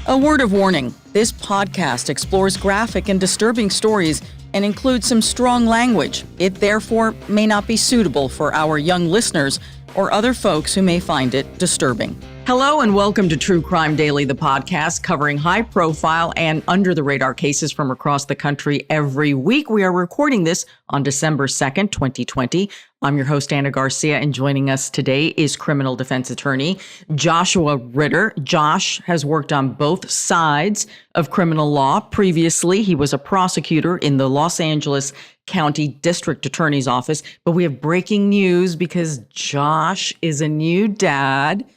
A word of warning, this podcast explores graphic and disturbing stories and includes some strong language. It therefore may not be suitable for our young listeners or other folks who may find it disturbing. Hello and welcome to True Crime Daily, the podcast covering high-profile and under-the-radar cases from across the country every week. We are recording this on December 2nd, 2020. I'm your host, Ana Garcia, and joining us today is criminal defense attorney Joshua Ritter. Josh has worked on both sides of criminal law. Previously, he was a prosecutor in the Los Angeles County District Attorney's Office. But we have breaking news because Josh is a new dad.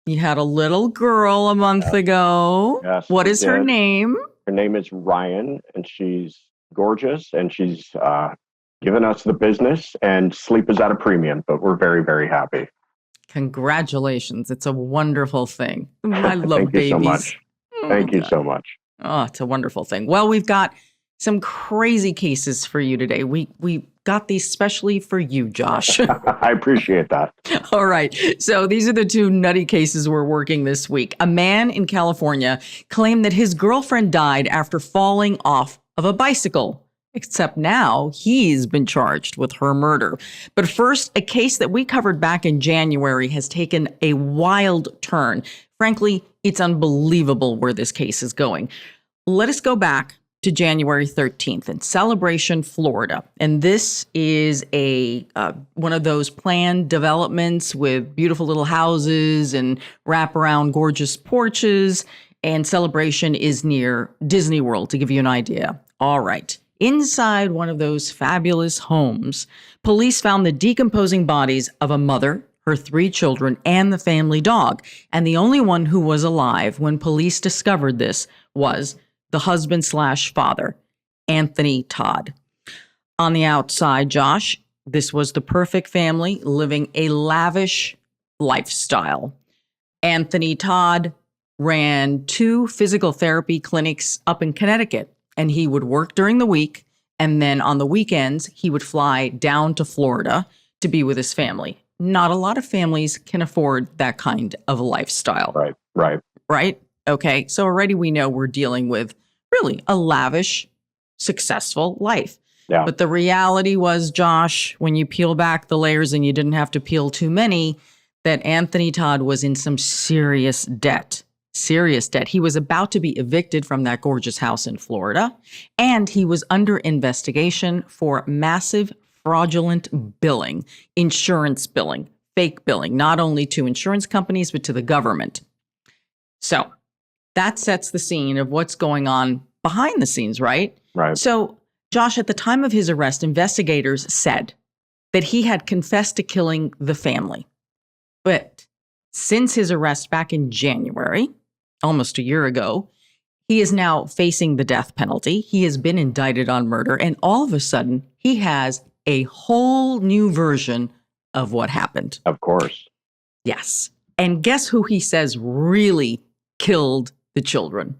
You had a little girl a month ago. Yes, what is her name? Her name is Ryan, and she's gorgeous, and she's given us the business, and sleep is at a premium, but we're very, very happy. Congratulations. It's a wonderful thing. I love Thank babies. You so much. Thank you so much. Oh, it's a wonderful thing. Well, we've got some crazy cases for you today. We got these specially for you, Josh. I appreciate that. All right. So these are the two nutty cases we're working this week. A man in California claimed that his girlfriend died after falling off of a bicycle. Except now he's been charged with her murder. But first, a case that we covered back in January has taken a wild turn. Frankly, it's unbelievable where this case is going. Let us go back to January 13th in Celebration, Florida. And this is one of those planned developments with beautiful little houses and wraparound gorgeous porches. And Celebration is near Disney World, to give you an idea. All right. Inside one of those fabulous homes, police found the decomposing bodies of a mother, her 3 children, and the family dog. And the only one who was alive when police discovered this was the husband/father, Anthony Todd. On the outside, Josh, this was the perfect family living a lavish lifestyle. Anthony Todd ran 2 physical therapy clinics up in Connecticut, and he would work during the week, and then on the weekends, he would fly down to Florida to be with his family. Not a lot of families can afford that kind of lifestyle. Right? Okay, so already we know we're dealing with really a lavish, successful life. Yeah. But the reality was, Josh, when you peel back the layers, and you didn't have to peel too many, that Anthony Todd was in some serious debt. Serious debt. He was about to be evicted from that gorgeous house in Florida, and he was under investigation for massive fraudulent billing, insurance billing, fake billing, not only to insurance companies, but to the government. So that sets the scene of what's going on behind the scenes, right? Right. So, Josh, at the time of his arrest, investigators said that he had confessed to killing the family. But since his arrest back in January, almost a year ago, he is now facing the death penalty. He has been indicted on murder, and all of a sudden, he has a whole new version of what happened. Of course. Yes. And guess who he says really killed the children?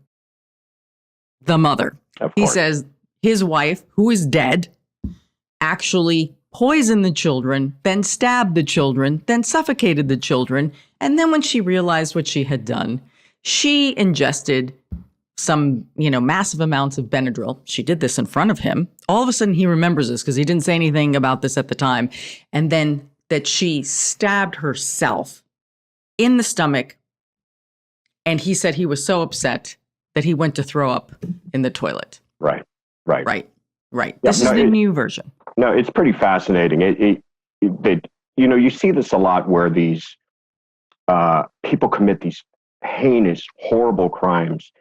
The mother. Of course. He says his wife, who is dead, actually poisoned the children, then stabbed the children, then suffocated the children. And then when she realized what she had done, she ingested some, massive amounts of Benadryl. She did this in front of him. All of a sudden, he remembers this because he didn't say anything about this at the time. And then that she stabbed herself in the stomach. And he said he was so upset that he went to throw up in the toilet. Right. Yeah, this is the new version. No, it's pretty fascinating. You see this a lot where these people commit these heinous, horrible crimes,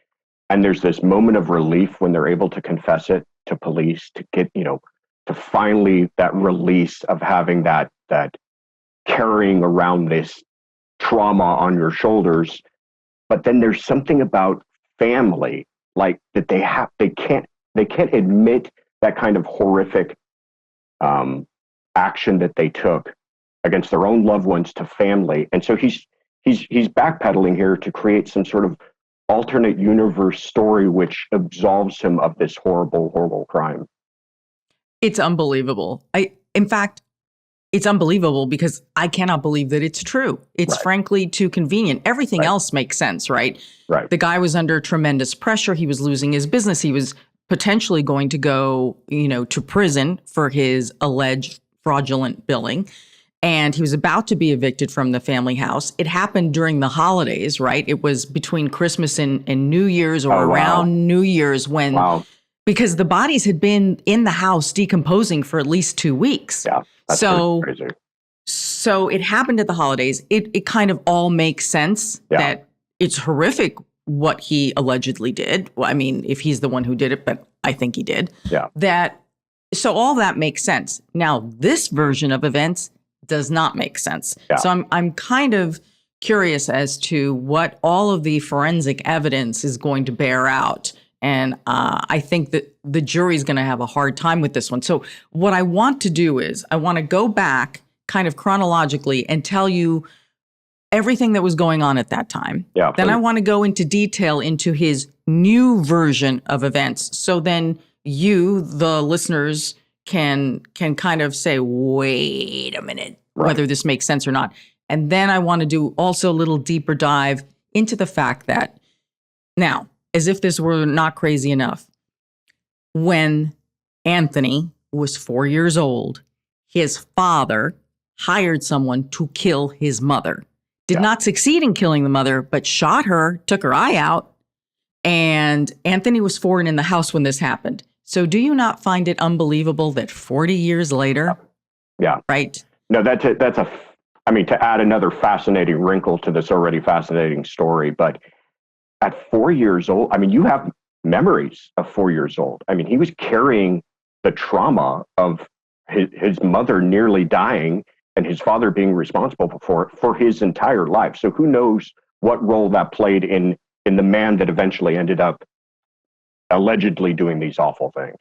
and there's this moment of relief when they're able to confess it to police, to get, to finally that release of having that carrying around this trauma on your shoulders. But then there's something about family, like that they can't admit that kind of horrific action that they took against their own loved ones to family. And so he's backpedaling here to create some sort of alternate universe story which absolves him of this horrible, horrible crime. It's unbelievable. In fact, it's unbelievable because I cannot believe that it's true. It's frankly too convenient. Everything else makes sense, right? Right. The guy was under tremendous pressure. He was losing his business. He was potentially going to go, to prison for his alleged fraudulent billing. And he was about to be evicted from the family house. It happened during the holidays, right? It was between Christmas and New Year's or around New Year's when, because the bodies had been in the house decomposing for at least 2 weeks. Yeah. That's crazy. So it happened at the holidays. It kind of all makes sense that it's horrific what he allegedly did. Well, I mean, if he's the one who did it, but I think he did. Yeah. So all that makes sense. Now, this version of events does not make sense. Yeah. So I'm kind of curious as to what all of the forensic evidence is going to bear out. And I think that the jury's going to have a hard time with this one. So what I want to do is I want to go back kind of chronologically and tell you everything that was going on at that time. Yeah, then I want to go into detail into his new version of events. So then you, the listeners, can kind of say, wait a minute, whether this makes sense or not. And then I want to do also a little deeper dive into the fact that now, as if this were not crazy enough, when Anthony was 4 years old, his father hired someone to kill his mother. Did not succeed in killing the mother, but shot her, took her eye out, and Anthony was 4 and in the house when this happened. So do you not find it unbelievable that 40 years later? Yeah. Right? No, to add another fascinating wrinkle to this already fascinating story, but at 4 years old, I mean, you have memories of 4 years old. I mean, he was carrying the trauma of his mother nearly dying and his father being responsible for his entire life. So who knows what role that played in the man that eventually ended up allegedly doing these awful things.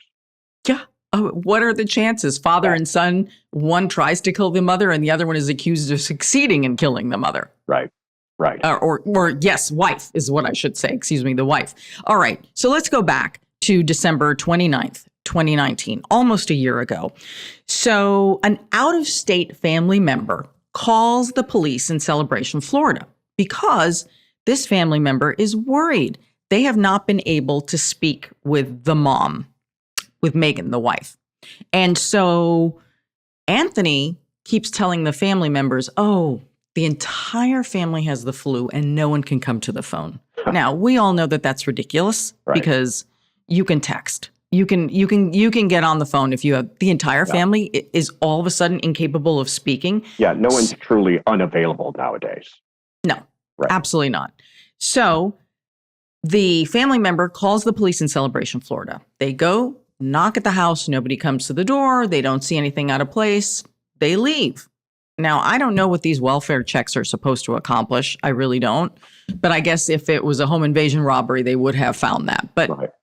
Yeah. What are the chances? Father and son, one tries to kill the mother and the other one is accused of succeeding in killing the mother. Right. Or yes, wife is what I should say. Excuse me, the wife. All right. So let's go back to December 29th, 2019, almost a year ago. So an out-of-state family member calls the police in Celebration, Florida, because this family member is worried. They have not been able to speak with the mom, with Megan, the wife. And so Anthony keeps telling the family members, the entire family has the flu and no one can come to the phone. Now, we all know that that's ridiculous because you can text. You can get on the phone if you have the entire family is all of a sudden incapable of speaking. Yeah, no one's truly unavailable nowadays. No, absolutely not. So the family member calls the police in Celebration, Florida. They go, knock at the house. Nobody comes to the door. They don't see anything out of place. They leave. Now, I don't know what these welfare checks are supposed to accomplish. I really don't. But I guess if it was a home invasion robbery, they would have found that. But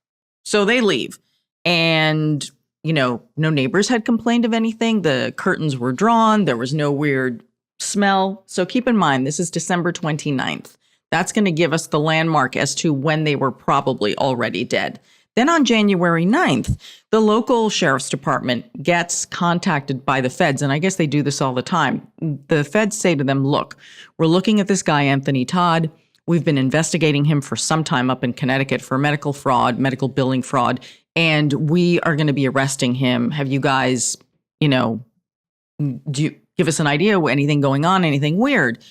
so they leave. And, no neighbors had complained of anything. The curtains were drawn. There was no weird smell. So keep in mind, this is December 29th. That's going to give us the landmark as to when they were probably already dead. Then on January 9th, the local sheriff's department gets contacted by the feds, and I guess they do this all the time. The feds say to them, look, we're looking at this guy, Anthony Todd. We've been investigating him for some time up in Connecticut for medical fraud, medical billing fraud, and we are going to be arresting him. Have you guys, do you give us an idea of anything going on, anything weird?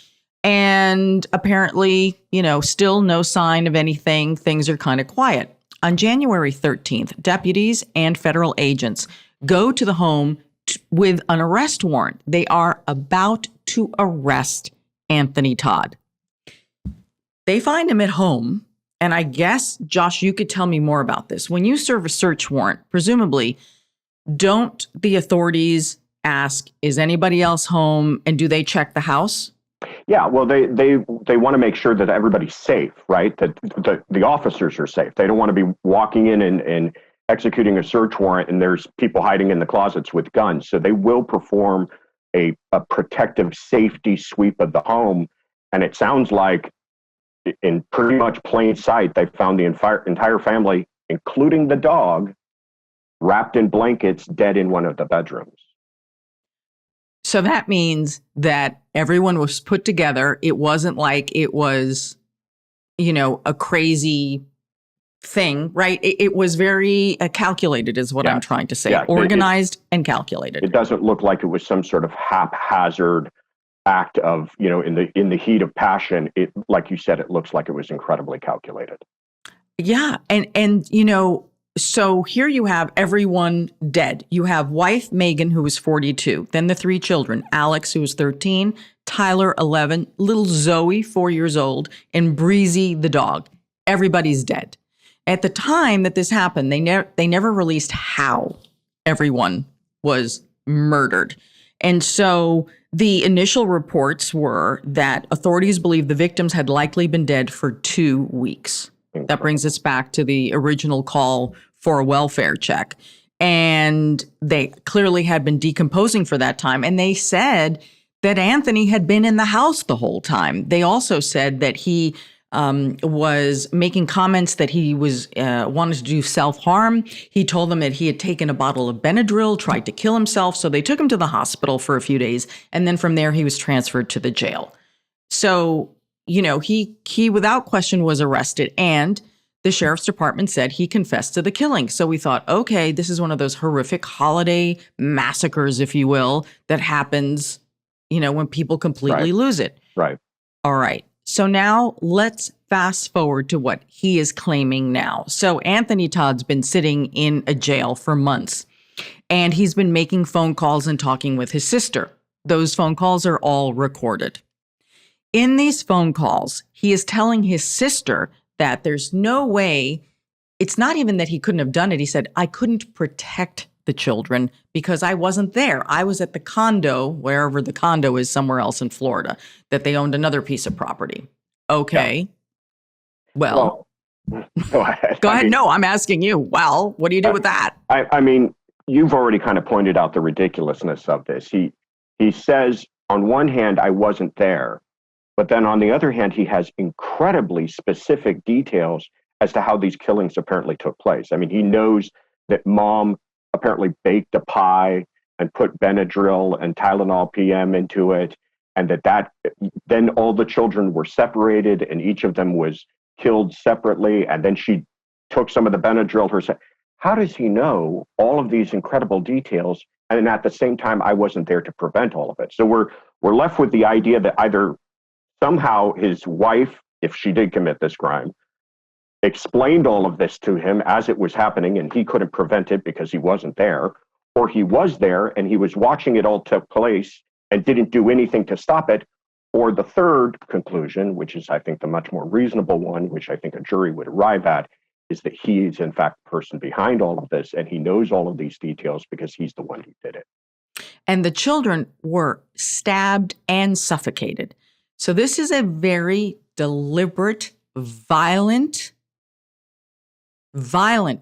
And apparently, still no sign of anything. Things are kind of quiet. On January 13th, deputies and federal agents go to the home with an arrest warrant. They are about to arrest Anthony Todd. They find him at home. And I guess, Josh, you could tell me more about this. When you serve a search warrant, presumably, don't the authorities ask, is anybody else home? And do they check the house? Yeah, well, they want to make sure that everybody's safe, right? That the officers are safe. They don't want to be walking in and executing a search warrant and there's people hiding in the closets with guns. So they will perform a protective safety sweep of the home. And it sounds like in pretty much plain sight, they found the entire family, including the dog, wrapped in blankets, dead in one of the bedrooms. So that means that everyone was put together. It wasn't like it was, a crazy thing, right? It was very calculated is what I'm trying to say. Organized and calculated. It doesn't look like it was some sort of haphazard act of, in the heat of passion. It, like you said, it looks like it was incredibly calculated. Yeah. And so here you have everyone dead. You have wife Megan, who was 42. Then the 3 children, Alex, who was 13, Tyler, 11, little Zoe, 4 years old, and Breezy, the dog. Everybody's dead. At the time that this happened, they never released how everyone was murdered. And so the initial reports were that authorities believe the victims had likely been dead for 2 weeks. That brings us back to the original call for a welfare check. And they clearly had been decomposing for that time. And they said that Anthony had been in the house the whole time. They also said that he was making comments that he was wanted to do self-harm. He told them that he had taken a bottle of Benadryl, tried to kill himself. So they took him to the hospital for a few days. And then from there, he was transferred to the jail. So, he without question was arrested, and the sheriff's department said he confessed to the killing. So we thought, okay, this is one of those horrific holiday massacres, if you will, that happens, when people completely lose it. Right. All right. So now let's fast forward to what he is claiming now. So Anthony Todd's been sitting in a jail for months, and he's been making phone calls and talking with his sister. Those phone calls are all recorded. In these phone calls, he is telling his sister that there's no way, it's not even that he couldn't have done it. He said, I couldn't protect the children because I wasn't there. I was at the condo, wherever the condo is, somewhere else in Florida, that they owned another piece of property. Okay. Yeah. Well, go ahead. Go ahead. No, I'm asking you. Well, what do you do with that? I mean, you've already kind of pointed out the ridiculousness of this. He says, on one hand, I wasn't there. But then on the other hand, he has incredibly specific details as to how these killings apparently took place. I mean, he knows that mom apparently baked a pie and put Benadryl and Tylenol PM into it, and that then all the children were separated and each of them was killed separately. And then she took some of the Benadryl herself. How does he know all of these incredible details? And at the same time, I wasn't there to prevent all of it. So we're left with the idea that either somehow his wife, if she did commit this crime, explained all of this to him as it was happening and he couldn't prevent it because he wasn't there, or he was there and he was watching it all take place and didn't do anything to stop it. Or the third conclusion, which is I think the much more reasonable one, which I think a jury would arrive at, is that he is in fact the person behind all of this and he knows all of these details because he's the one who did it. And the children were stabbed and suffocated. So this is a very deliberate, violent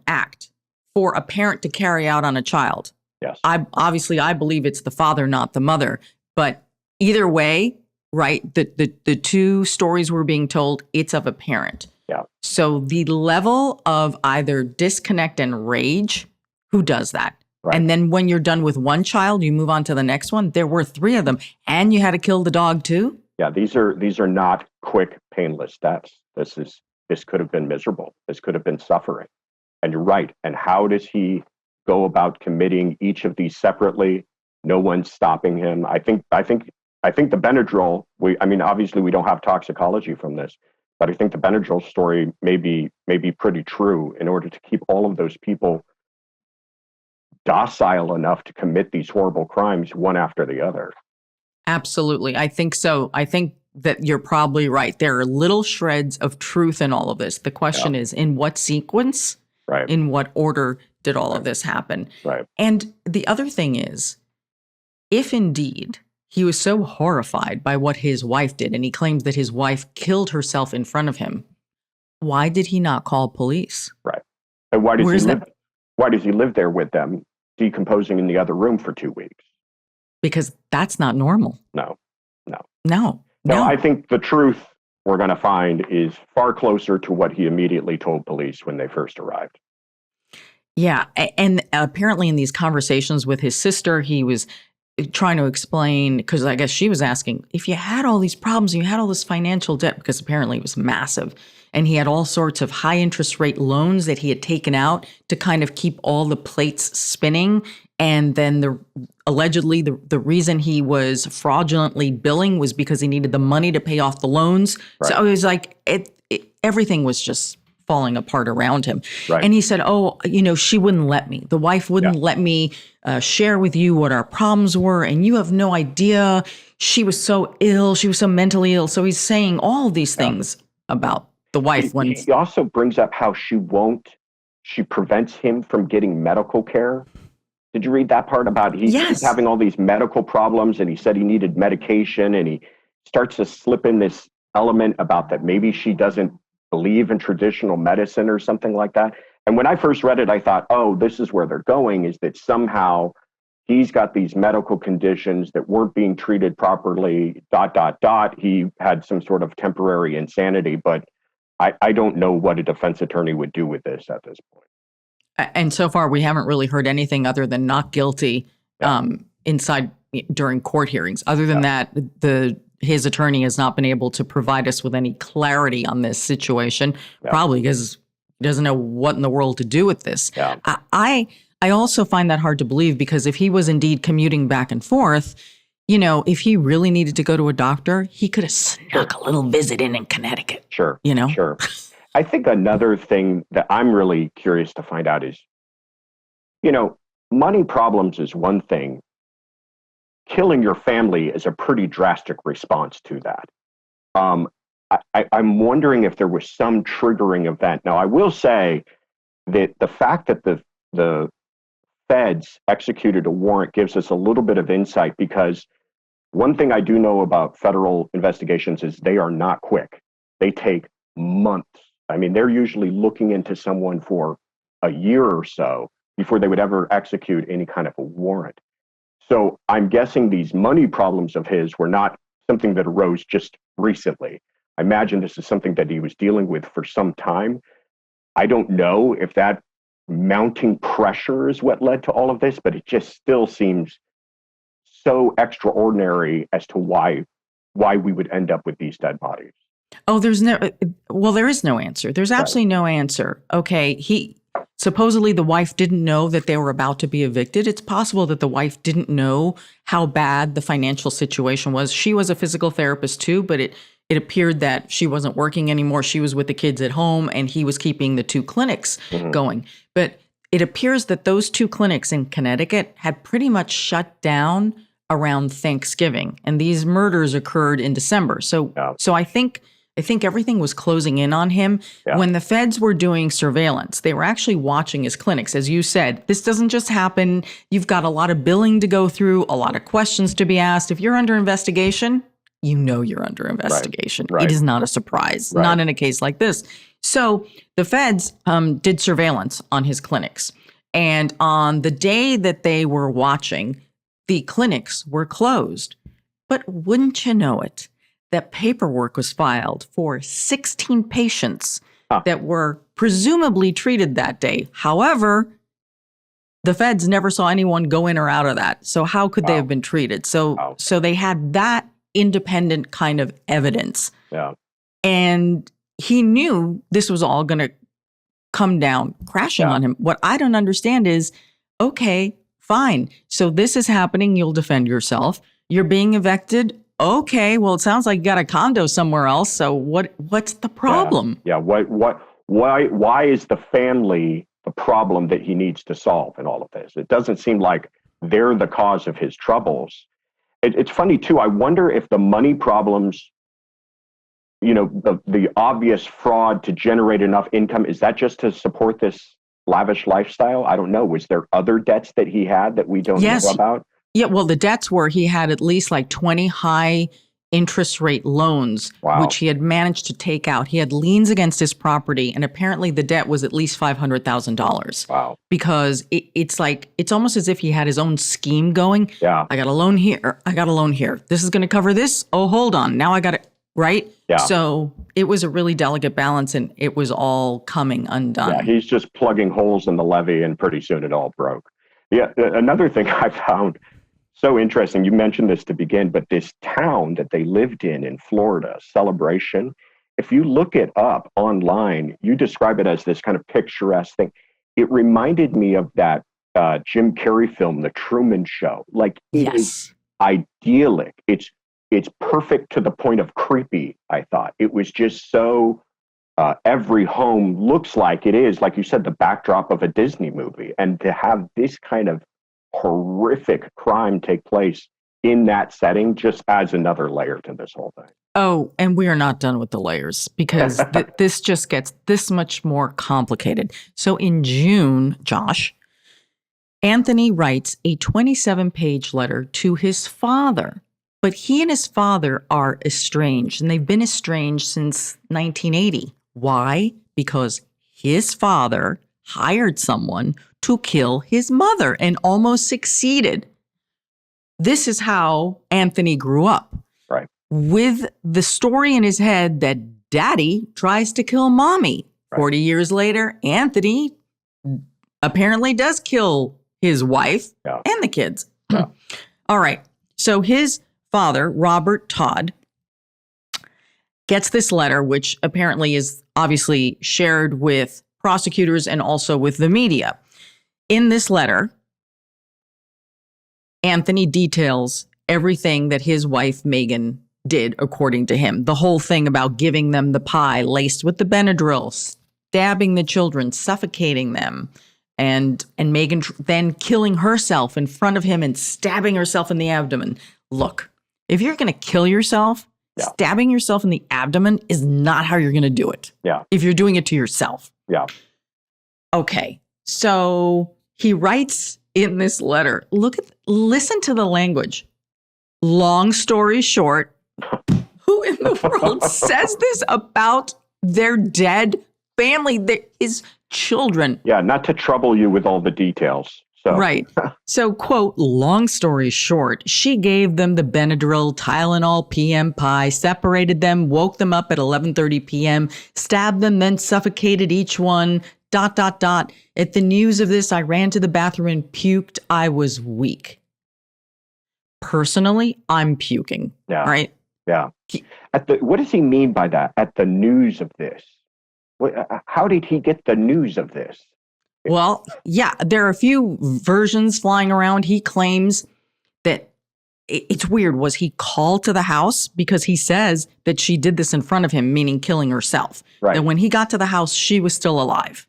act for a parent to carry out on a child. Yes. I believe it's the father, not the mother. But either way, right, the 2 stories we're being told, it's of a parent. Yeah. So the level of either disconnect and rage, who does that? Right. And then when you're done with one child, you move on to the next one. There were 3 of them, and you had to kill the dog too. Yeah, these are not quick, painless deaths. This could have been miserable. This could have been suffering. And you're right. And how does he go about committing each of these separately? No one's stopping him. I think the Benadryl. Obviously we don't have toxicology from this, but I think the Benadryl story may be pretty true in order to keep all of those people docile enough to commit these horrible crimes one after the other. Absolutely. I think so. I think that you're probably right. There are little shreds of truth in all of this. The question is, in what sequence, right, in what order did all of this happen? Right. And the other thing is, if indeed he was so horrified by what his wife did, and he claims that his wife killed herself in front of him, why did he not call police? Right. And why does he live there with them, decomposing in the other room for 2 weeks? Because that's not normal. No. No. I think the truth we're going to find is far closer to what he immediately told police when they first arrived. Yeah. And apparently in these conversations with his sister, he was trying to explain, because I guess she was asking, if you had all these problems, you had all this financial debt, because apparently it was massive, and he had all sorts of high interest rate loans that he had taken out to kind of keep all the plates spinning. And then allegedly the reason he was fraudulently billing was because he needed the money to pay off the loans. Right. So it was like everything was just falling apart around him. Right. And he said, she wouldn't let me. The wife wouldn't let me share with you what our problems were. And you have no idea. She was so ill. She was so mentally ill. So he's saying all these things about the wife. He also brings up how she prevents him from getting medical care. Did you read that part about he's having all these medical problems, and he said he needed medication, and he starts to slip in this element about that maybe she doesn't believe in traditional medicine or something like that. And when I first read it, I thought, this is where they're going, is that somehow he's got these medical conditions that weren't being treated properly, ... He had some sort of temporary insanity, but I don't know what a defense attorney would do with this at this point. And so far, we haven't really heard anything other than not guilty inside during court hearings. Other than that, his attorney has not been able to provide us with any clarity on this situation, probably because he doesn't know what in the world to do with this. Yeah. I also find that hard to believe, because if he was indeed commuting back and forth, if he really needed to go to a doctor, he could have snuck a little visit in Connecticut. Sure. Sure. I think another thing that I'm really curious to find out is, money problems is one thing. Killing your family is a pretty drastic response to that. I'm wondering if there was some triggering event. Now, I will say that the fact that the feds executed a warrant gives us a little bit of insight, because one thing I do know about federal investigations is they are not quick. They take months. I mean, they're usually looking into someone for a year or so before they would ever execute any kind of a warrant. So I'm guessing these money problems of his were not something that arose just recently. I imagine this is something that he was dealing with for some time. I don't know if that mounting pressure is what led to all of this, but it just still seems so extraordinary as to why we would end up with these dead bodies. Oh, there is no answer. There's absolutely no answer. Okay. Supposedly the wife didn't know that they were about to be evicted. It's possible that the wife didn't know how bad the financial situation was. She was a physical therapist too, but it appeared that she wasn't working anymore. She was with the kids at home, and he was keeping the two clinics going. But it appears that those two clinics in Connecticut had pretty much shut down around Thanksgiving, and these murders occurred in December. So I think everything was closing in on him. Yeah. When the feds were doing surveillance, they were actually watching his clinics. As you said, this doesn't just happen. You've got a lot of billing to go through, a lot of questions to be asked. If you're under investigation, you're under investigation. Right. It is not a surprise, not in a case like this. So the feds did surveillance on his clinics. And on the day that they were watching, the clinics were closed. But wouldn't you know it, that paperwork was filed for 16 patients that were presumably treated that day. However, the feds never saw anyone go in or out of that. So how could they have been treated? So they had that independent kind of evidence. Yeah. And he knew this was all going to come down crashing on him. What I don't understand is, okay, fine. So this is happening. You'll defend yourself. You're being evicted. Okay, well, it sounds like you got a condo somewhere else. So what's the problem? Yeah. Why is the family the problem that he needs to solve in all of this? It doesn't seem like they're the cause of his troubles. It's funny too. I wonder if the money problems, the obvious fraud to generate enough income, is that just to support this lavish lifestyle? I don't know. Was there other debts that he had that we don't know about? Yeah, well, the debts were he had at least like 20 high interest rate loans, which he had managed to take out. He had liens against his property, and apparently the debt was at least $500,000. Wow. Because it's almost as if he had his own scheme going. Yeah. I got a loan here. I got a loan here. This is going to cover this. Oh, hold on. Now I got it. Right? Yeah. So it was a really delicate balance, and it was all coming undone. Yeah, he's just plugging holes in the levee, and pretty soon it all broke. Yeah, another thing I found so interesting. You mentioned this to begin, but this town that they lived in Florida, Celebration, if you look it up online, you describe it as this kind of picturesque thing. It reminded me of that Jim Carrey film, The Truman Show. Like, it is idyllic. It's perfect to the point of creepy, I thought. It was just so, every home looks like it is, like you said, the backdrop of a Disney movie. And to have this kind of horrific crime take place in that setting just adds another layer to this whole thing. Oh, and we are not done with the layers because this just gets this much more complicated. So in June, Josh, Anthony writes a 27-page letter to his father, but he and his father are estranged, and they've been estranged since 1980. Why? Because his father hired someone to kill his mother and almost succeeded. This is how Anthony grew up. Right. With the story in his head that daddy tries to kill mommy. Right. 40 years later, Anthony apparently does kill his wife and the kids. Yeah. All right. So his father, Robert Todd, gets this letter, which apparently is obviously shared with prosecutors and also with the media. In this letter, Anthony details everything that his wife, Megan, did, according to him. The whole thing about giving them the pie laced with the Benadryl, stabbing the children, suffocating them, and Megan then killing herself in front of him and stabbing herself in the abdomen. Look, if you're going to kill yourself, stabbing yourself in the abdomen is not how you're going to do it. Yeah. If you're doing it to yourself. Yeah. Okay. So he writes in this letter, listen to the language. Long story short, who in the world says this about their dead family, his children? Yeah, not to trouble you with all the details. So. Right. So, quote, long story short, she gave them the Benadryl, Tylenol, PM pie, separated them, woke them up at 11:30 p.m., stabbed them, then suffocated each one, ... At the news of this, I ran to the bathroom and puked. I was weak. Personally, I'm puking. Yeah. Right? Yeah. What does he mean by that? At the news of this? How did he get the news of this? Well, yeah, there are a few versions flying around. He claims that it's weird. Was he called to the house? Because he says that she did this in front of him, meaning killing herself. Right. And when he got to the house, she was still alive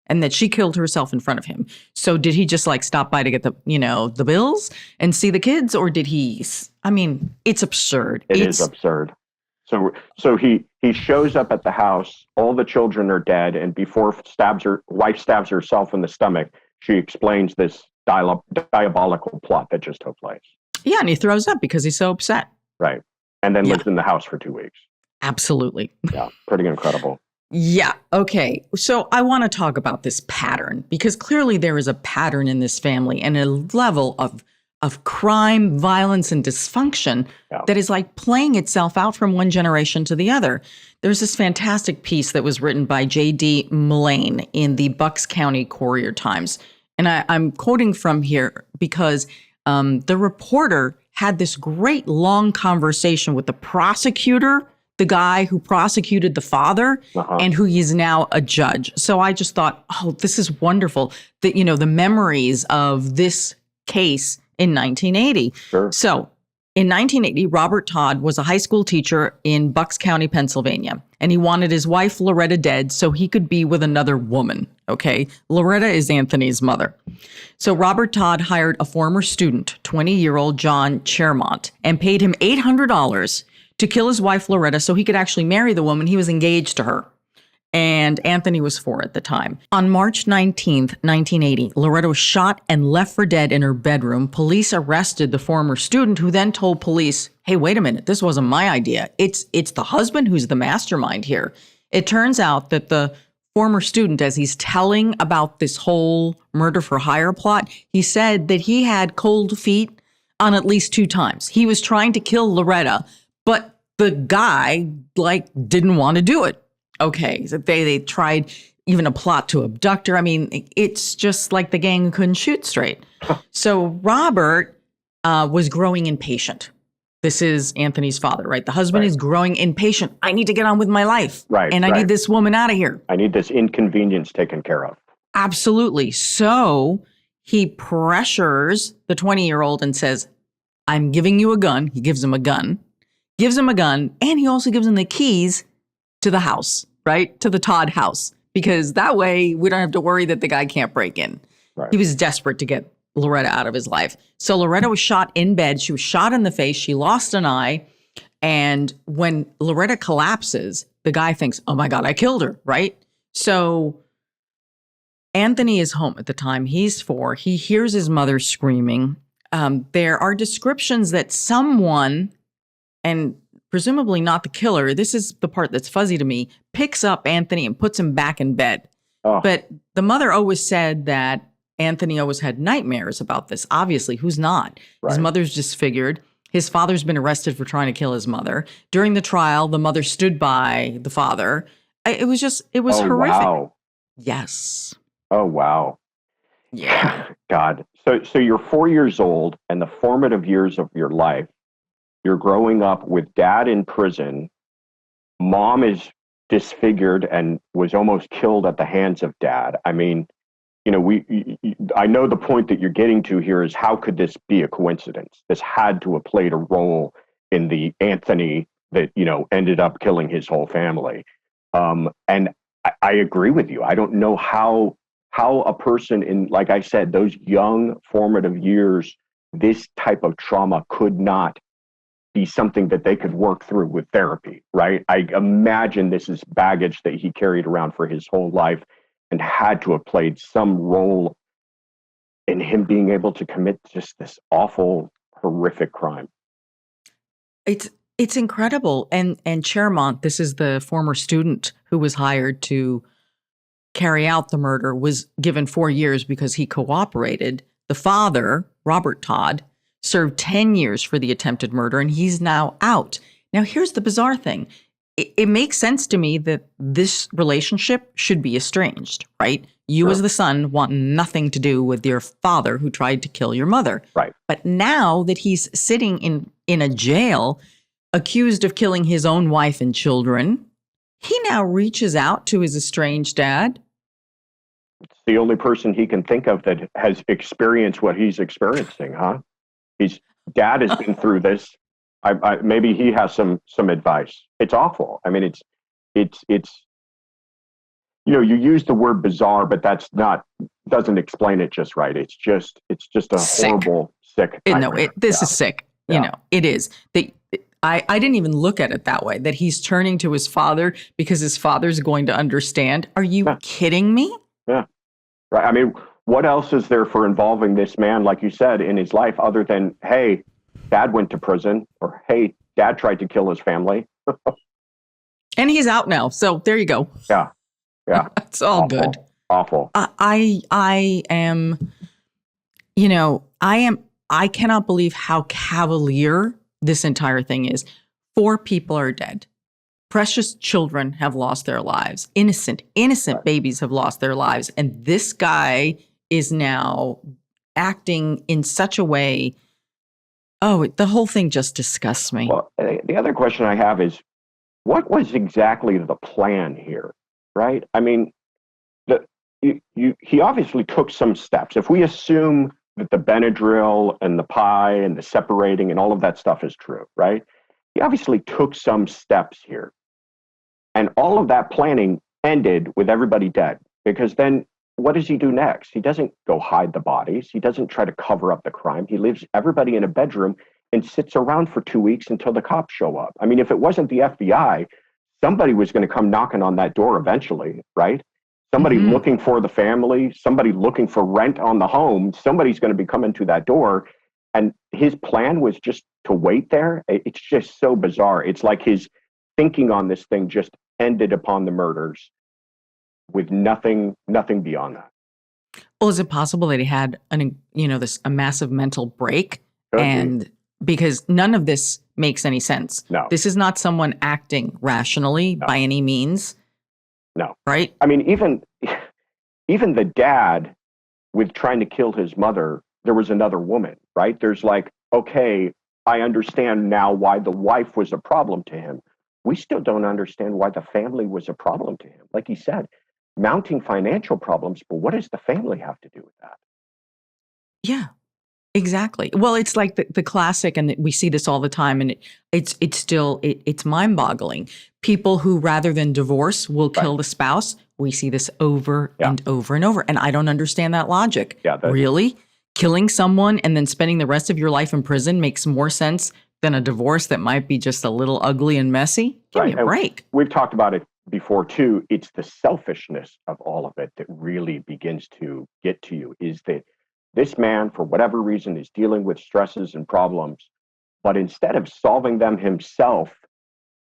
and that she killed herself in front of him. So did he just stop by to get the bills and see the kids? Or did he, it's absurd. It is absurd. So he shows up at the house, all the children are dead, and before wife stabs herself in the stomach, she explains this diabolical plot that just took place. Yeah, and he throws up because he's so upset. Right. And then lives in the house for 2 weeks. Absolutely. Yeah, pretty incredible. Yeah. Okay. So I want to talk about this pattern because clearly there is a pattern in this family and a level of crime, violence, and dysfunction that is playing itself out from one generation to the other. There's this fantastic piece that was written by J.D. Mullane in the Bucks County Courier-Times. And I'm quoting from here because the reporter had this great long conversation with the prosecutor, the guy who prosecuted the father, and who is now a judge. So I just thought, oh, this is wonderful that, the memories of this case in 1980. Sure. So in 1980, Robert Todd was a high school teacher in Bucks County, Pennsylvania, and he wanted his wife, Loretta, dead so he could be with another woman. Okay. Loretta is Anthony's mother. So Robert Todd hired a former student, 20-year-old John Chermont, and paid him $800 to kill his wife, Loretta, so he could actually marry the woman. He was engaged to her. And Anthony was 4 at the time. On March 19th, 1980, Loretta was shot and left for dead in her bedroom. Police arrested the former student, who then told police, hey, wait a minute, this wasn't my idea. It's the husband who's the mastermind here. It turns out that the former student, as he's telling about this whole murder for hire plot, he said that he had cold feet on at least 2 times. He was trying to kill Loretta, but the guy, didn't want to do it. Okay, so they tried even a plot to abduct her. It's just like the gang couldn't shoot straight. So Robert was growing impatient. This is Anthony's father, right? The husband is growing impatient. I need to get on with my life. Right. And I need this woman out of here. I need this inconvenience taken care of. Absolutely. So he pressures the 20-year-old and says, I'm giving you a gun. He gives him a gun, and he also gives him the keys to the house, right? To the Todd house, because that way we don't have to worry that the guy can't break in. Right. He was desperate to get Loretta out of his life. So Loretta was shot in bed. She was shot in the face. She lost an eye. And when Loretta collapses, the guy thinks, oh my God, I killed her, right? So Anthony is home at the time. He's 4. He hears his mother screaming. There are descriptions that someone, and presumably not the killer, this is the part that's fuzzy to me, picks up Anthony and puts him back in bed. Oh. But the mother always said that Anthony always had nightmares about this. Obviously, who's not? Right. His mother's disfigured. His father's been arrested for trying to kill his mother. During the trial, the mother stood by the father. It was horrific. Wow. Yes. Oh, wow. Yeah. God. So you're 4 years old, and the formative years of your life, you're growing up with dad in prison. Mom is disfigured and was almost killed at the hands of dad. I mean, you know, I know the point that you're getting to here is how could this be a coincidence? This had to have played a role in the Anthony that, you know, ended up killing his whole family. And I agree with you. I don't know how a person in, like I said, those young formative years, this type of trauma could not be something that they could work through with therapy, right? I imagine this is baggage that he carried around for his whole life and had to have played some role in him being able to commit just this awful, horrific crime. It's incredible. And Chermont, this is the former student who was hired to carry out the murder, was given 4 years because he cooperated. The father, Robert Todd, served 10 years for the attempted murder, and he's now out. Now, here's the bizarre thing. It makes sense to me that this relationship should be estranged, right? You Sure. as the son want nothing to do with your father who tried to kill your mother. Right. But now that he's sitting in a jail accused of killing his own wife and children, he now reaches out to his estranged dad. It's the only person he can think of that has experienced what he's experiencing, huh? Dad has been through this. Maybe he has some advice. It's awful. I mean, it's you know, you use the word bizarre, but doesn't explain it just right. It's just a Sick. Horrible, sick. This is sick. Yeah. You know, it is. I didn't even look at it that way, that he's turning to his father because his father's going to understand. Are you kidding me? Yeah. Right. I mean, what else is there for involving this man, like you said, in his life other than, hey, dad went to prison, or hey, dad tried to kill his family. And he's out now. So there you go. Yeah. Yeah. It's all Awful. good. Awful. I am, you know, I cannot believe how cavalier this entire thing is. 4 people are dead. Precious children have lost their lives. Innocent Right. babies have lost their lives. And this guy is now acting in such a way. Oh, the whole thing just disgusts me. Well, the other question I have is, what was exactly the plan here, right? I mean, he obviously took some steps. If we assume that the Benadryl and the pie and the separating and all of that stuff is true, right? He obviously took some steps here. And all of that planning ended with everybody dead, because then what does he do next? He doesn't go hide the bodies. He doesn't try to cover up the crime. He leaves everybody in a bedroom and sits around for 2 weeks until the cops show up. I mean, if it wasn't the FBI, somebody was going to come knocking on that door eventually, right? Somebody looking for the family, somebody looking for rent on the home, somebody's going to be coming to that door. And his plan was just to wait there. It's just so bizarre. It's like his thinking on this thing just ended upon the murders with nothing beyond that. Well, is it possible that he had a massive mental break? Could be. Because none of this makes any sense. No. This is not someone acting rationally by any means. No. Right? I mean, even the dad with trying to kill his mother, there was another woman, right? There's like okay, I understand now why the wife was a problem to him. We still don't understand why the family was a problem to him. Like he said, mounting financial problems, but what does the family have to do with that? Yeah. Exactly. Well, it's like the classic, and we see this all the time, and it's mind-boggling. People who, rather than divorce, will Right. kill the spouse. We see this over Yeah. and over and over, and I don't understand that logic. Yeah, Really? Killing someone and then spending the rest of your life in prison makes more sense than a divorce that might be just a little ugly and messy? Give me a break. We've talked about it before too. It's the selfishness of all of it that really begins to get to you, is that this man, for whatever reason, is dealing with stresses and problems, but instead of solving them himself,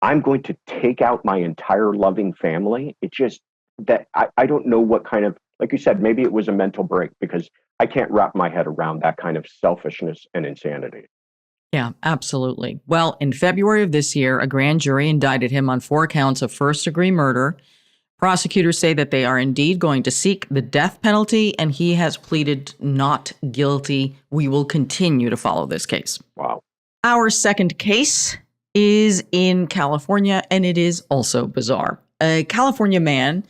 I'm going to take out my entire loving family. It just, that I don't know what kind of, like you said, maybe it was a mental break, because I can't wrap my head around that kind of selfishness and insanity. Yeah, absolutely. Well, in February of this year, a grand jury indicted him on 4 counts of first-degree murder. Prosecutors say that they are indeed going to seek the death penalty, and he has pleaded not guilty. We will continue to follow this case. Wow. Our second case is in California, and it is also bizarre. A California man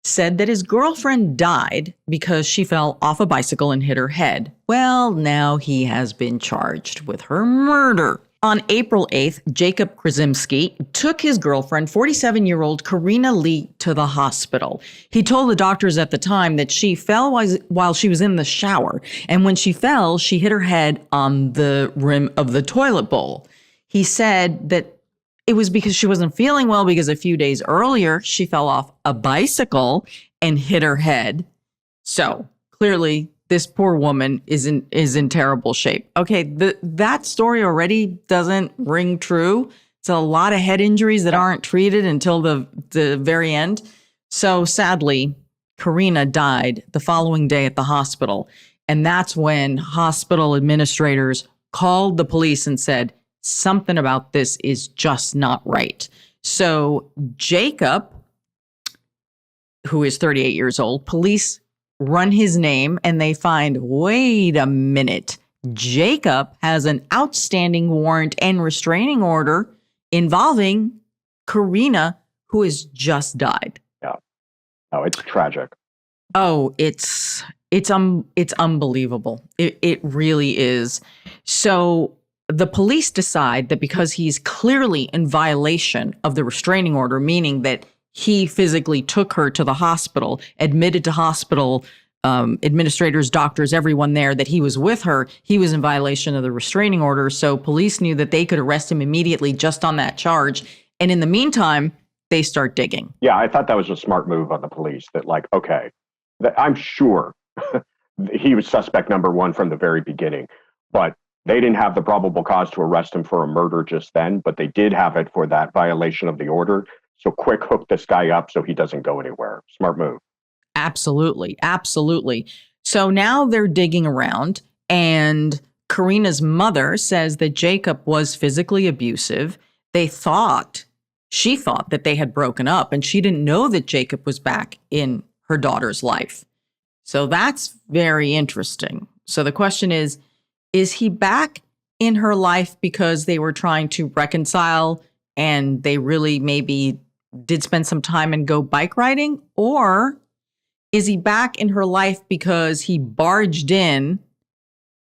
said that his girlfriend died because she fell off a bicycle and hit her head. Well, now he has been charged with her murder. On April 8th, Jacob Krasimski took his girlfriend, 47-year-old Karina Lee, to the hospital. He told the doctors at the time that she fell while she was in the shower, and when she fell, she hit her head on the rim of the toilet bowl. He said that it was because she wasn't feeling well, because a few days earlier, she fell off a bicycle and hit her head. So clearly, this poor woman is in terrible shape. Okay, that story already doesn't ring true. It's a lot of head injuries that aren't treated until the very end. So sadly, Karina died the following day at the hospital. And that's when hospital administrators called the police and said, something about this is just not right. So Jacob, who is 38 years old, police run his name and they find, wait a minute, Jacob has an outstanding warrant and restraining order involving Karina, who has just died. Yeah. Oh, it's tragic. Oh, it's unbelievable. It really is. So the police decide that because he's clearly in violation of the restraining order, meaning that he physically took her to the hospital, admitted to hospital, administrators, doctors, everyone there, that he was with her, he was in violation of the restraining order. So police knew that they could arrest him immediately just on that charge. And in the meantime, they start digging. Yeah, I thought that was a smart move on the police, that like, okay, I'm sure he was suspect number one from the very beginning, but they didn't have the probable cause to arrest him for a murder just then, but they did have it for that violation of the order. So quick, hook this guy up so he doesn't go anywhere. Smart move. Absolutely. Absolutely. So now they're digging around, and Karina's mother says that Jacob was physically abusive. She thought that they had broken up, and she didn't know that Jacob was back in her daughter's life. So that's very interesting. So the question is he back in her life because they were trying to reconcile and they really maybe did spend some time and go bike riding? Or is he back in her life because he barged in,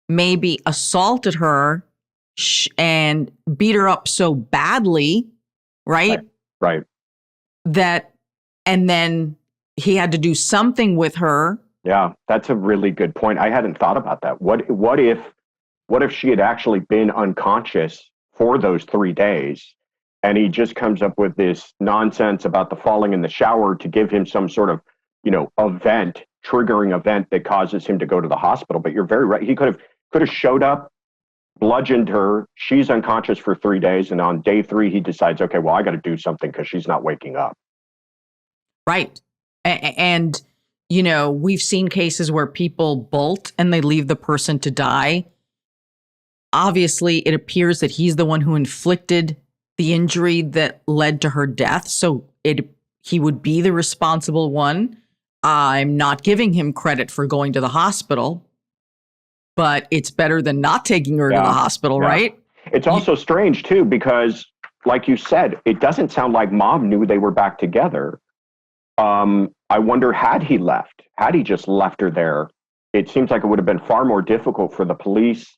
maybe assaulted her and beat her up so badly, right? Right. And then he had to do something with her. Yeah, that's a really good point. I hadn't thought about that. What if she had actually been unconscious for those 3 days, and he just comes up with this nonsense about the falling in the shower to give him some sort of, triggering event that causes him to go to the hospital. But you're very right. He could have showed up, bludgeoned her. She's unconscious for 3 days. And on day 3, he decides, okay, well, I got to do something because she's not waking up. Right. And, we've seen cases where people bolt and they leave the person to die. Obviously, it appears that he's the one who inflicted the injury that led to her death. So he would be the responsible one. I'm not giving him credit for going to the hospital, but it's better than not taking her to the hospital, right? It's also strange, too, because like you said, it doesn't sound like mom knew they were back together. I wonder, had he just left her there, it seems like it would have been far more difficult for the police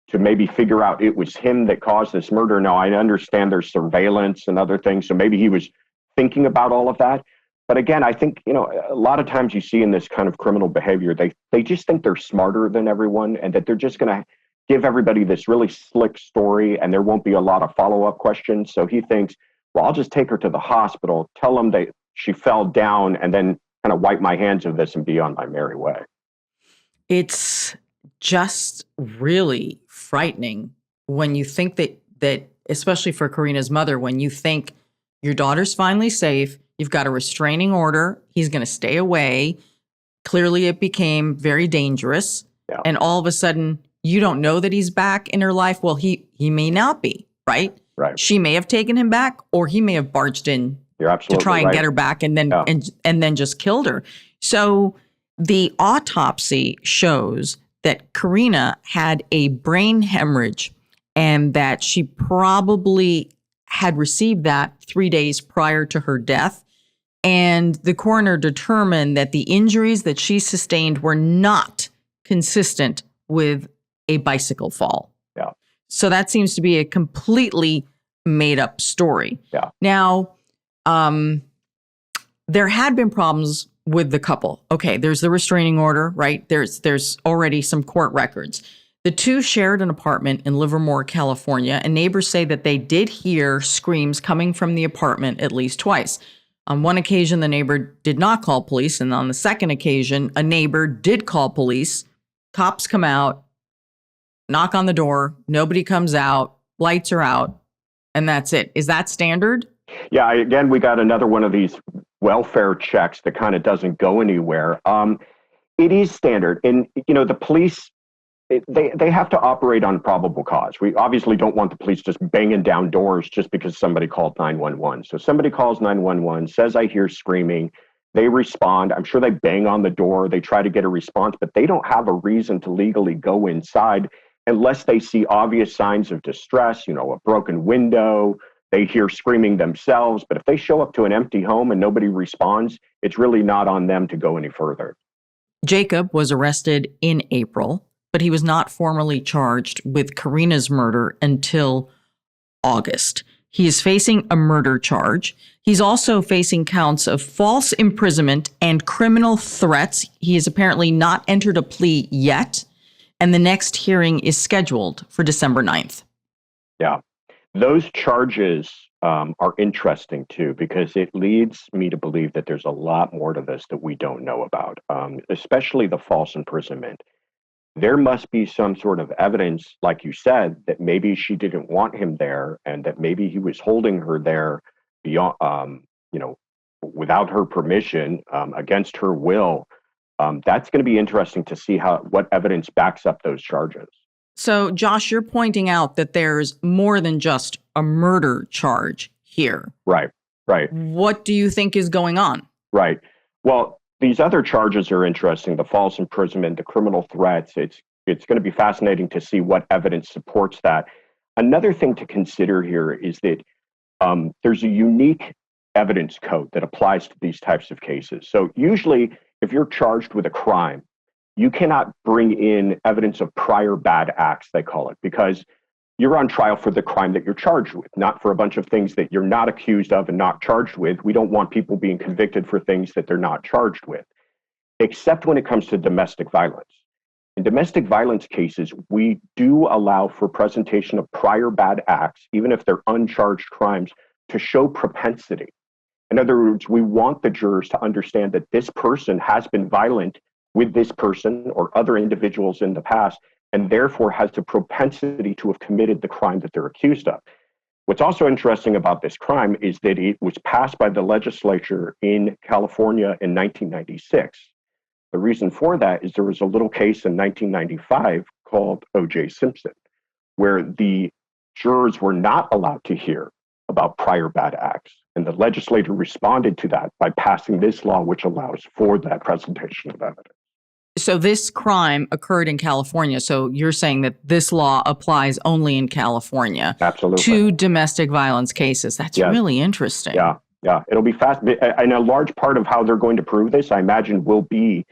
to maybe figure out it was him that caused this murder. Now, I understand there's surveillance and other things, so maybe he was thinking about all of that. But again, I think, a lot of times you see in this kind of criminal behavior, they just think they're smarter than everyone and that they're just going to give everybody this really slick story and there won't be a lot of follow-up questions. So he thinks, well, I'll just take her to the hospital, tell them that she fell down, and then kind of wipe my hands of this and be on my merry way. It's just really frightening when you think that especially for Karina's mother, when you think your daughter's finally safe, you've got a restraining order, he's going to stay away. Clearly it became very dangerous. Yeah. And all of a sudden you don't know that he's back in her life. Well, he may not be, right? Right. She may have taken him back, or he may have barged in to try and get her back and then and then just killed her. So the autopsy shows that Karina had a brain hemorrhage and that she probably had received that 3 days prior to her death. And the coroner determined that the injuries that she sustained were not consistent with a bicycle fall. Yeah. So that seems to be a completely made up story. Yeah. Now, there had been problems with the couple. Okay, there's the restraining order, right? There's already some court records. The two shared an apartment in Livermore, California, and neighbors say that they did hear screams coming from the apartment at least twice. On one occasion, the neighbor did not call police, and on the second occasion, a neighbor did call police. Cops come out, knock on the door, nobody comes out, lights are out, and that's it. Is that standard? Yeah, again, we got another one of these welfare checks that kind of doesn't go anywhere. It is standard. And, the police, they have to operate on probable cause. We obviously don't want the police just banging down doors just because somebody called 911. So somebody calls 911, says, I hear screaming. They respond. I'm sure they bang on the door. They try to get a response, but they don't have a reason to legally go inside unless they see obvious signs of distress, a broken window. They hear screaming themselves, but if they show up to an empty home and nobody responds, it's really not on them to go any further. Jacob was arrested in April, but he was not formally charged with Karina's murder until August. He is facing a murder charge. He's also facing counts of false imprisonment and criminal threats. He has apparently not entered a plea yet, and the next hearing is scheduled for December 9th. Yeah. Those charges are interesting, too, because it leads me to believe that there's a lot more to this that we don't know about, especially the false imprisonment. There must be some sort of evidence, like you said, that maybe she didn't want him there and that maybe he was holding her there beyond, without her permission, against her will. That's going to be interesting to see what evidence backs up those charges. So, Josh, you're pointing out that there's more than just a murder charge here. Right. What do you think is going on? Right. Well, these other charges are interesting. The false imprisonment, the criminal threats. It's going to be fascinating to see what evidence supports that. Another thing to consider here is that there's a unique evidence code that applies to these types of cases. So usually, if you're charged with a crime, you cannot bring in evidence of prior bad acts, they call it, because you're on trial for the crime that you're charged with, not for a bunch of things that you're not accused of and not charged with. We don't want people being convicted for things that they're not charged with, except when it comes to domestic violence. In domestic violence cases, we do allow for presentation of prior bad acts, even if they're uncharged crimes, to show propensity. In other words, we want the jurors to understand that this person has been violent with this person or other individuals in the past, and therefore has the propensity to have committed the crime that they're accused of. What's also interesting about this crime is that it was passed by the legislature in California in 1996. The reason for that is there was a little case in 1995 called O.J. Simpson, where the jurors were not allowed to hear about prior bad acts. And the legislature responded to that by passing this law, which allows for that presentation of evidence. So this crime occurred in California. So you're saying that this law applies only in California Absolutely. to domestic violence cases. That's really interesting. Yeah. Yeah. It'll be fast. And a large part of how they're going to prove this, I imagine, will be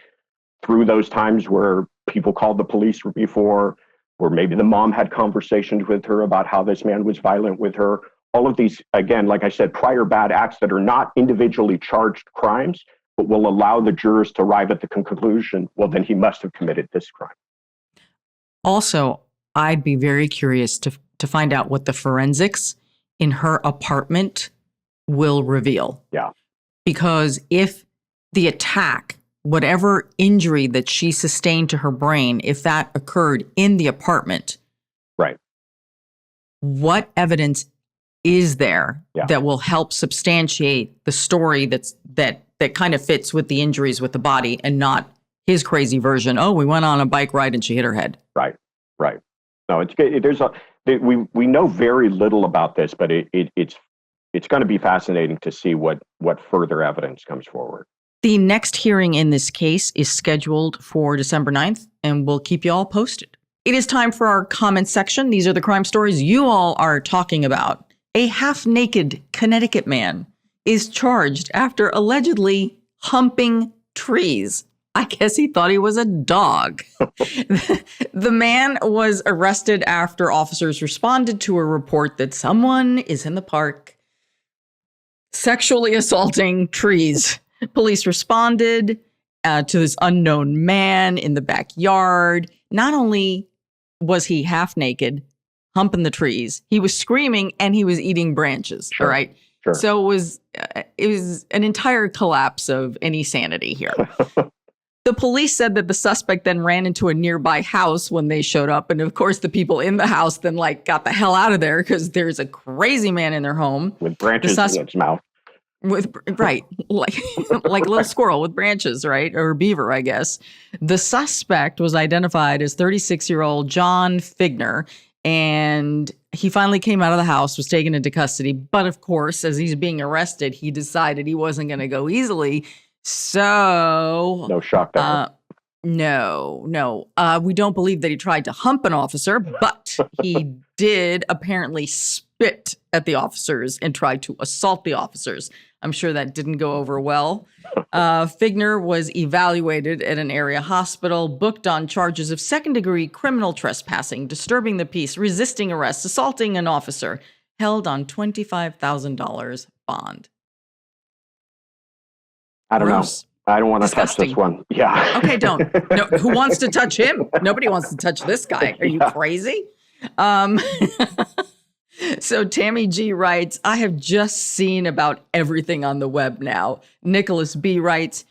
through those times where people called the police before, where maybe the mom had conversations with her about how this man was violent with her. All of these, again, like I said, prior bad acts that are not individually charged crimes, but will allow the jurors to arrive at the conclusion, well, then he must have committed this crime. Also, I'd be very curious to find out what the forensics in her apartment will reveal. Yeah. Because if the attack, whatever injury that she sustained to her brain, if that occurred in the apartment, right, what evidence is there that will help substantiate the story that kind of fits with the injuries with the body and not his crazy version? Oh, we went on a bike ride and she hit her head. Right. No, we know very little about this, but it's going to be fascinating to see what further evidence comes forward. The next hearing in this case is scheduled for December 9th, and we'll keep you all posted. It is time for our comment section. These are the crime stories you all are talking about. A half-naked Connecticut man is charged after allegedly humping trees. I guess he thought he was a dog. The man was arrested after officers responded to a report that someone is in the park sexually assaulting trees. Police responded to this unknown man in the backyard. Not only was he half naked, humping the trees, he was screaming and he was eating branches. Sure. All right. Sure. So it was an entire collapse of any sanity here. The police said that the suspect then ran into a nearby house when they showed up. And of course, the people in the house then got the hell out of there because there's a crazy man in their home. With branches in its mouth. Right. Like a little squirrel with branches, right? Or beaver, I guess. The suspect was identified as 36-year-old John Figner. And he finally came out of the house, was taken into custody. But of course, as he's being arrested, he decided he wasn't going to go easily. So no shock there. No. We don't believe that he tried to hump an officer, but he did apparently spit at the officers and tried to assault the officers. I'm sure that didn't go over well. Figner was evaluated at an area hospital, booked on charges of second-degree criminal trespassing, disturbing the peace, resisting arrest, assaulting an officer, held on $25,000 bond. I don't know. I don't want to touch this one. Yeah. Okay, don't. No, who wants to touch him? Nobody wants to touch this guy. Are you crazy? So Tammy G writes, I have just seen about everything on the web now. Nicholas B writes,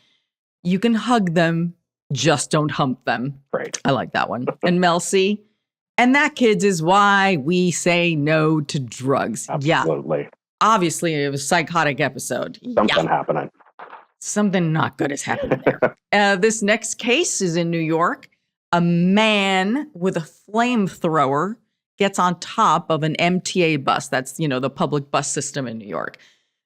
you can hug them, just don't hump them. Right. I like that one. And Mel C, and that, kids, is why we say no to drugs. Absolutely. Yeah. Obviously, it was a psychotic episode. Something happening. Something not good is happening there. This next case is in New York. A man with a flamethrower gets on top of an MTA bus. That's, the public bus system in New York.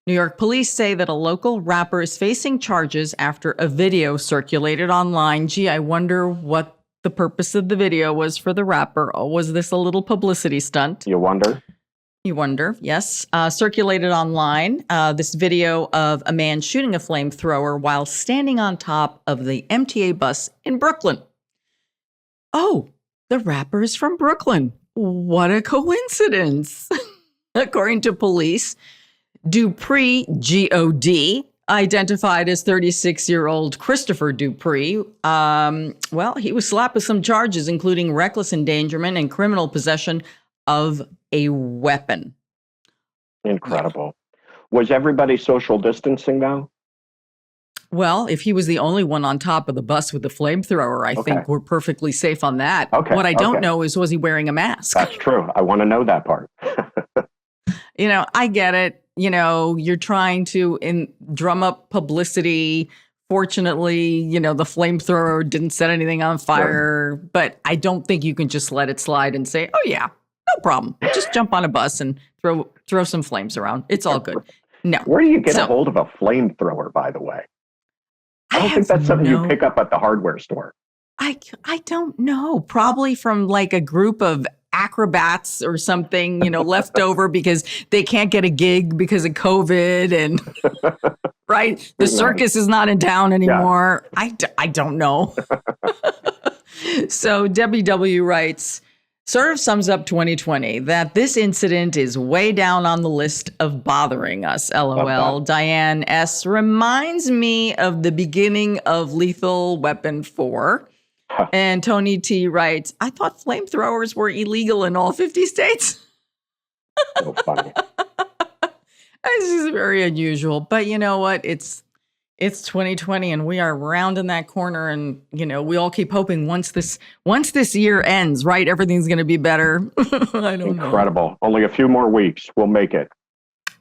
New York police say that a local rapper is facing charges after a video circulated online. Gee, I wonder what the purpose of the video was for the rapper. Or was this a little publicity stunt? You wonder? You wonder, yes. Circulated online, this video of a man shooting a flamethrower while standing on top of the MTA bus in Brooklyn. Oh, the rapper is from Brooklyn. What a coincidence. According to police, Dupree, G-O-D, identified as 36-year-old Christopher Dupree. He was slapped with some charges, including reckless endangerment and criminal possession of a weapon. Incredible. Yeah. Was everybody social distancing now? Well, if he was the only one on top of the bus with the flamethrower, I think we're perfectly safe on that. Okay. What I don't know is, was he wearing a mask? That's true. I want to know that part. I get it. You're trying to drum up publicity. Fortunately, the flamethrower didn't set anything on fire, but I don't think you can just let it slide and say, oh yeah, no problem. Just jump on a bus and throw some flames around. It's all good. No. Where do you get a hold of a flamethrower, by the way? I don't think that's something you pick up at the hardware store. I don't know. Probably from like a group of acrobats or something, left over because they can't get a gig because of COVID and right. The circus is not in town anymore. Yeah. I don't know. So Debbie W. writes, sort of sums up 2020 that this incident is way down on the list of bothering us. LOL. Diane S. reminds me of the beginning of Lethal Weapon 4. And Tony T. writes, I thought flamethrowers were illegal in all 50 states. So funny. This is very unusual. But you know what? It's 2020 and we are rounding that corner. And, we all keep hoping once this year ends, right, everything's going to be better. I don't know. Incredible. Only a few more weeks. We'll make it.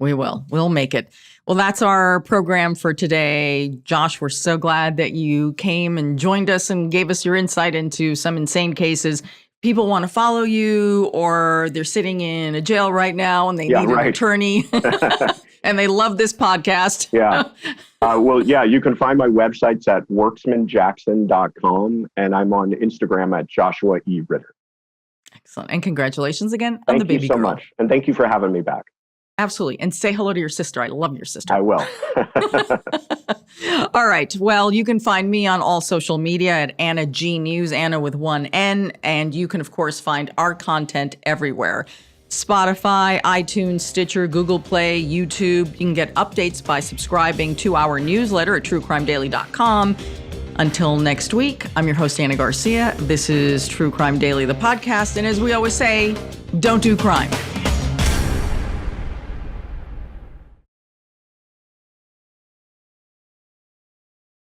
We will. We'll make it. Well, that's our program for today. Josh, we're so glad that you came and joined us and gave us your insight into some insane cases. People want to follow you or they're sitting in a jail right now and they need an attorney and they love this podcast. Yeah. You can find my websites at worksmanjackson.com and I'm on Instagram at Joshua E. Ritter. Excellent. And congratulations again on the baby girl. Thank you so much. And thank you for having me back. Absolutely. And say hello to your sister. I love your sister. I will. All right. Well, you can find me on all social media at Ana G News, Anna with one N. And you can, of course, find our content everywhere. Spotify, iTunes, Stitcher, Google Play, YouTube. You can get updates by subscribing to our newsletter at truecrimedaily.com. Until next week, I'm your host, Ana Garcia. This is True Crime Daily, the podcast. And as we always say, don't do crime.